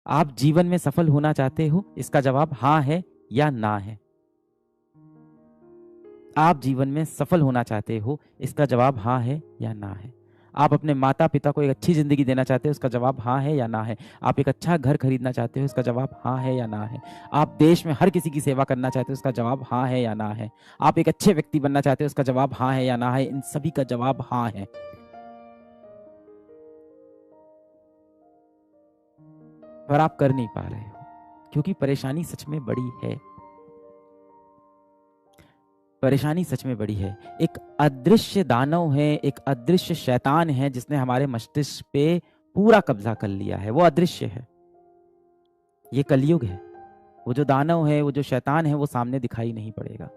आप जीवन में सफल होना चाहते हो? इसका जवाब हाँ है या ना है। आप जीवन में सफल होना चाहते हो? इसका जवाब हाँ है या ना है। आप अपने माता पिता को एक अच्छी जिंदगी देना चाहते हो? इसका जवाब हाँ है या ना है। आप एक अच्छा घर खरीदना चाहते हो? इसका जवाब हाँ है या ना है। आप देश में हर किसी की सेवा करना चाहते हो? इसका जवाब हाँ है या ना है। आप एक अच्छे व्यक्ति बनना चाहते हो? इसका जवाब हाँ है या ना है। इन सभी का जवाब हाँ है। पर आप कर नहीं पा रहे हो क्योंकि परेशानी सच में बड़ी है। परेशानी सच में बड़ी है। एक अदृश्य दानव है, एक अदृश्य शैतान है जिसने हमारे मस्तिष्क पे पूरा कब्जा कर लिया है। वो अदृश्य है। ये कलयुग है। वो जो दानव है, वो जो शैतान है, वो सामने दिखाई नहीं पड़ेगा।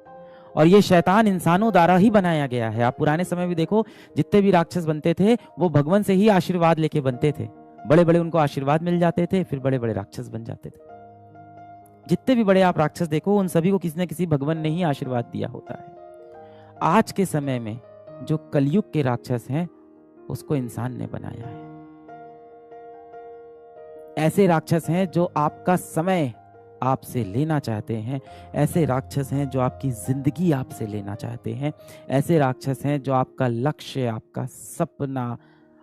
और ये शैतान इंसानों द्वारा ही बनाया गया है। आप पुराने समय में देखो, जितने भी राक्षस बनते थे वो भगवान से ही आशीर्वाद लेके बनते थे। बड़े बड़े उनको आशीर्वाद मिल जाते थे, फिर बड़े बड़े राक्षस बन जाते थे। जितने भी बड़े आप राक्षस देखो, उन सभी को किसी न किसी भगवान ने ही आशीर्वाद दिया होता है। आज के समय में जो कलयुग के राक्षस हैं, उसको इंसान ने बनाया है। ऐसे राक्षस हैं जो आपका समय आपसे लेना चाहते हैं। ऐसे राक्षस हैं जो आपकी जिंदगी आपसे लेना चाहते हैं। ऐसे राक्षस हैं जो आपका लक्ष्य, आपका सपना,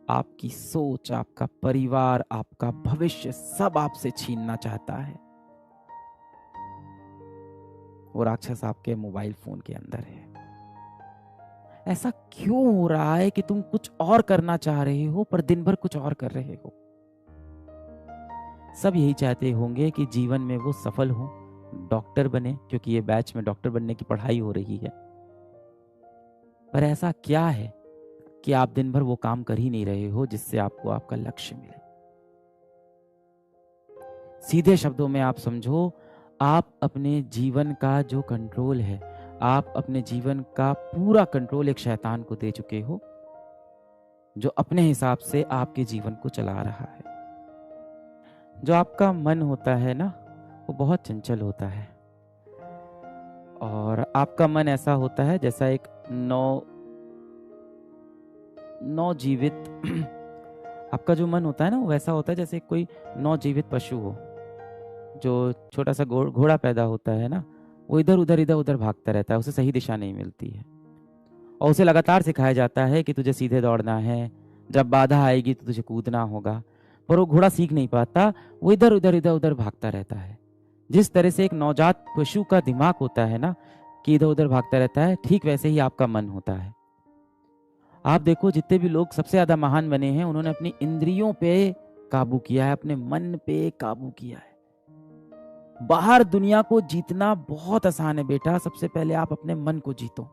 आपकी सोच, आपका परिवार, आपका भविष्य सब आपसे छीनना चाहता है। वो राक्षस आपके मोबाइल फोन के अंदर है। ऐसा क्यों हो रहा है कि तुम कुछ और करना चाह रहे हो पर दिन भर कुछ और कर रहे हो? सब यही चाहते होंगे कि जीवन में वो सफल हो, डॉक्टर बने, क्योंकि ये बैच में डॉक्टर बनने की पढ़ाई हो रही है। पर ऐसा क्या है कि आप दिन भर वो काम कर ही नहीं रहे हो जिससे आपको आपका लक्ष्य मिले? सीधे शब्दों में आप समझो, आप अपने जीवन का जो कंट्रोल है, आप अपने जीवन का पूरा कंट्रोल एक शैतान को दे चुके हो, जो अपने हिसाब से आपके जीवन को चला रहा है। जो आपका मन होता है ना, वो बहुत चंचल होता है। और आपका मन ऐसा होता है जैसा एक नवजीवित आपका जो मन होता है ना, वो वैसा होता है जैसे कोई नवजीवित पशु हो। जो छोटा सा घोड़ा पैदा होता है ना, वो इधर उधर भागता रहता है, उसे सही दिशा नहीं मिलती है। और उसे लगातार सिखाया जाता है कि तुझे सीधे दौड़ना है, जब बाधा आएगी तो तुझे कूदना होगा। पर वो घोड़ा सीख नहीं पाता, वो इधर उधर भागता रहता है। जिस तरह से एक नवजात पशु का दिमाग होता है ना, कि इधर उधर भागता रहता है, ठीक वैसे ही आपका मन होता है। आप देखो, जितने भी लोग सबसे ज्यादा महान बने हैं, उन्होंने अपनी इंद्रियों पे काबू किया है, अपने मन पे काबू किया है। बाहर दुनिया को जीतना बहुत आसान है बेटा। सबसे पहले आप अपने मन को जीतो,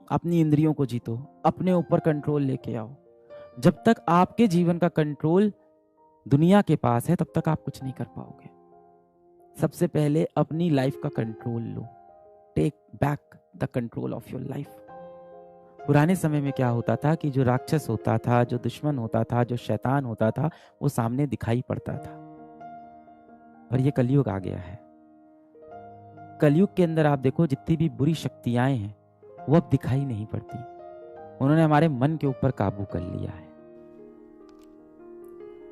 अपनी इंद्रियों को जीतो, अपने ऊपर कंट्रोल लेके आओ। जब तक आपके जीवन का कंट्रोल दुनिया के पास है, तब तक आप कुछ नहीं कर पाओगे। सबसे पहले अपनी लाइफ का कंट्रोल लो। Take back the control of your life. पुराने समय में क्या होता था कि जो राक्षस होता था, जो दुश्मन होता था, जो शैतान होता था, वो सामने दिखाई पड़ता था। पर ये कलयुग आ गया है। कलयुग के अंदर आप देखो, जितनी भी बुरी शक्तियां हैं वो अब दिखाई नहीं पड़ती। उन्होंने हमारे मन के ऊपर काबू कर लिया है।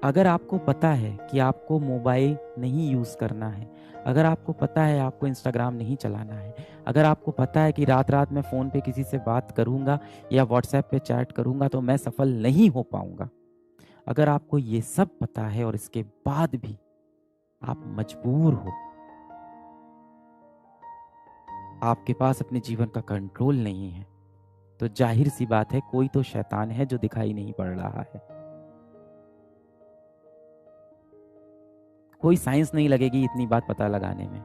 अगर आपको पता है कि आपको मोबाइल नहीं यूज करना है, अगर आपको पता है आपको इंस्टाग्राम नहीं चलाना है, अगर आपको पता है कि रात रात में फोन पे किसी से बात करूंगा या व्हाट्सएप पे चैट करूंगा तो मैं सफल नहीं हो पाऊंगा, अगर आपको ये सब पता है और इसके बाद भी आप मजबूर हो, आपके पास अपने जीवन का कंट्रोल नहीं है, तो जाहिर सी बात है कोई तो शैतान है जो दिखाई नहीं पड़ रहा है। कोई साइंस नहीं लगेगी इतनी बात पता लगाने में,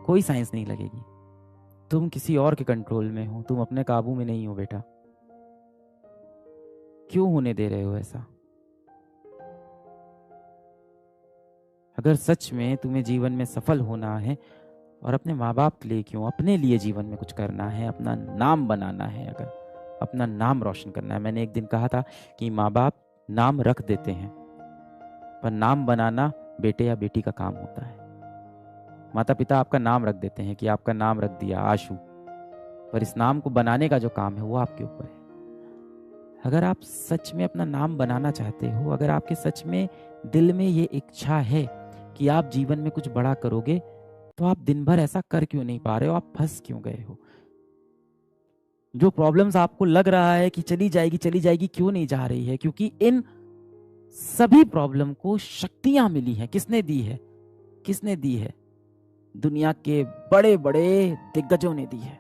कोई साइंस नहीं लगेगी। तुम किसी और के कंट्रोल में हो, तुम अपने काबू में नहीं हो बेटा। क्यों होने दे रहे हो ऐसा? अगर सच में तुम्हें जीवन में सफल होना है, और अपने माँ बाप के लिए क्यों, अपने लिए जीवन में कुछ करना है, अपना नाम बनाना है, अगर अपना नाम रोशन करना है। मैंने एक दिन कहा था कि माँ बाप नाम रख देते हैं, पर नाम बनाना बेटे या बेटी का काम होता है। माता पिता आपका नाम रख देते हैं कि आपका नाम रख दिया आशु, पर इस नाम को बनाने का जो काम है वो आपके ऊपर है। अगर आप सच में अपना नाम बनाना चाहते हो, अगर आपके सच में दिल में ये इच्छा है कि आप जीवन में कुछ बड़ा करोगे, तो आप दिन भर ऐसा कर क्यों नहीं पा रहे हो? आप फंस क्यों गए हो? जो प्रॉब्लम्स आपको लग रहा है कि चली जाएगी, क्यों नहीं जा रही है? क्योंकि इन सभी प्रॉब्लम को शक्तियां मिली हैं। किसने दी है? किसने दी है? दुनिया के बड़े बड़े दिग्गजों ने दी है।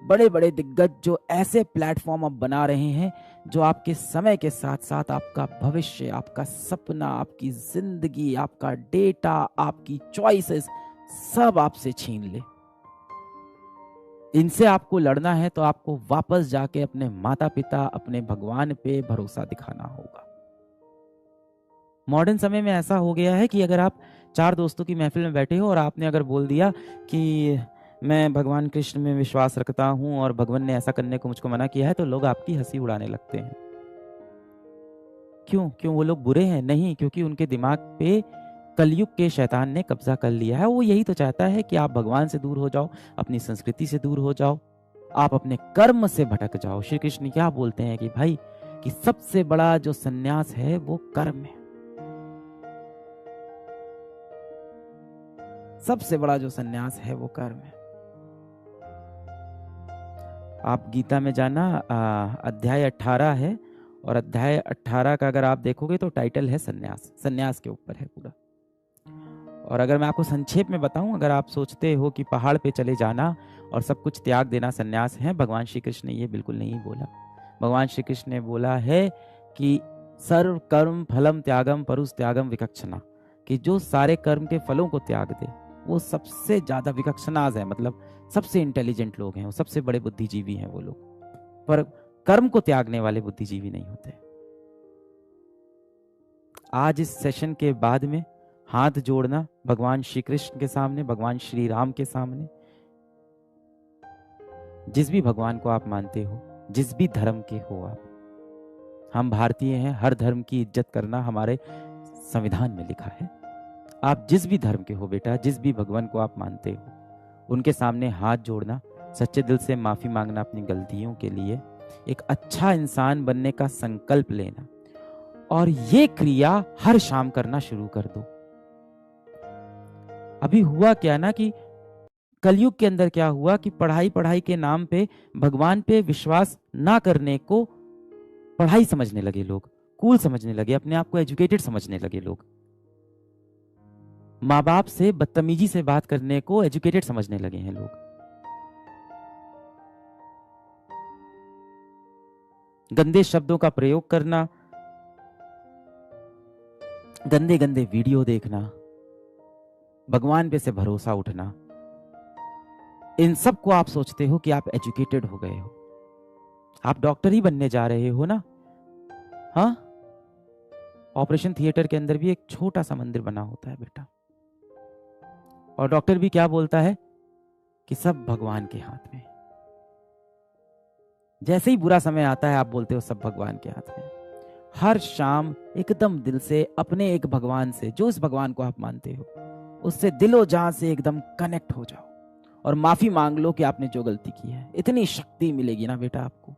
बड़े बड़े दिग्गज जो ऐसे प्लेटफॉर्म अब बना रहे हैं जो आपके समय के साथ साथ आपका भविष्य, आपका सपना, आपकी जिंदगी, आपका डेटा, आपकी चॉइसेस सब आपसे छीन ले। इनसे आपको लड़ना है तो आपको वापस जाके अपने माता पिता, अपने भगवान पे भरोसा दिखाना होगा। मॉडर्न समय में ऐसा हो गया है कि अगर आप 4 दोस्तों की महफिल में बैठे हो और आपने अगर बोल दिया कि मैं भगवान कृष्ण में विश्वास रखता हूं और भगवान ने ऐसा करने को मुझको मना किया है, तो लोग आपकी हंसी उड़ाने लगते हैं। क्यों वो लोग बुरे हैं? नहीं, क्योंकि उनके दिमाग पे कलयुग के शैतान ने कब्जा कर लिया है। वो यही तो चाहता है कि आप भगवान से दूर हो जाओ, अपनी संस्कृति से दूर हो जाओ, आप अपने कर्म से भटक जाओ। श्री कृष्ण क्या बोलते हैं कि भाई कि सबसे बड़ा जो सन्यास है वो कर्म है। सबसे बड़ा जो सन्यास है वो कर्म है। आप गीता में जाना, अध्याय 18 है और अध्याय 18 का अगर आप देखोगे तो टाइटल है सन्यास। सन्यास के ऊपर है पूरा। और अगर मैं आपको संक्षेप में बताऊं, अगर आप सोचते हो कि पहाड़ पे चले जाना और सब कुछ त्याग देना सन्यास है, भगवान श्री कृष्ण ने ये बिल्कुल नहीं बोला। भगवान श्री कृष्ण ने बोला है कि सर्व कर्म फलम त्यागम परुष त्यागम विकक्षणा, कि जो सारे कर्म के फलों को त्याग दे वो सबसे ज्यादा विकक्षणाज है, मतलब सबसे इंटेलिजेंट लोग हैं, वो सबसे बड़े बुद्धिजीवी हैं वो लोग। पर कर्म को त्यागने वाले बुद्धिजीवी नहीं होते। आज इस सेशन के बाद में हाथ जोड़ना भगवान श्री कृष्ण के सामने, भगवान श्री राम के सामने, जिस भी भगवान को आप मानते हो, जिस भी धर्म के हो आप। हम भारतीय हैं, हर धर्म की इज्जत करना हमारे संविधान में लिखा है। आप जिस भी धर्म के हो बेटा, जिस भी भगवान को आप मानते हो, उनके सामने हाथ जोड़ना, सच्चे दिल से माफी मांगना अपनी गलतियों के लिए, एक अच्छा इंसान बनने का संकल्प लेना, और ये क्रिया हर शाम करना शुरू कर दो। अभी हुआ क्या ना कि कलयुग के अंदर क्या हुआ कि पढ़ाई के नाम पे भगवान पे विश्वास ना करने को पढ़ाई समझने लगे लोग, कूल समझने लगे, अपने आप को एजुकेटेड समझने लगे लोग। माँ बाप से बदतमीजी से बात करने को एजुकेटेड समझने लगे हैं लोग। गंदे शब्दों का प्रयोग करना, गंदे गंदे वीडियो देखना, भगवान पे से भरोसा उठना, इन सब को आप सोचते हो कि आप एजुकेटेड हो गए हो। आप डॉक्टर ही बनने जा रहे हो ना? हाँ, ऑपरेशन थिएटर के अंदर भी एक छोटा सा मंदिर बना होता है बेटा, और डॉक्टर भी क्या बोलता है कि सब भगवान के हाथ में। जैसे ही बुरा समय आता है आप बोलते हो सब भगवान के हाथ में। हर शाम एकदम दिल से अपने एक भगवान से, जो इस भगवान को आप मानते हो, उससे दिलो जान से एकदम कनेक्ट हो जाओ और माफी मांग लो कि आपने जो गलती की है। इतनी शक्ति मिलेगी ना बेटा आपको।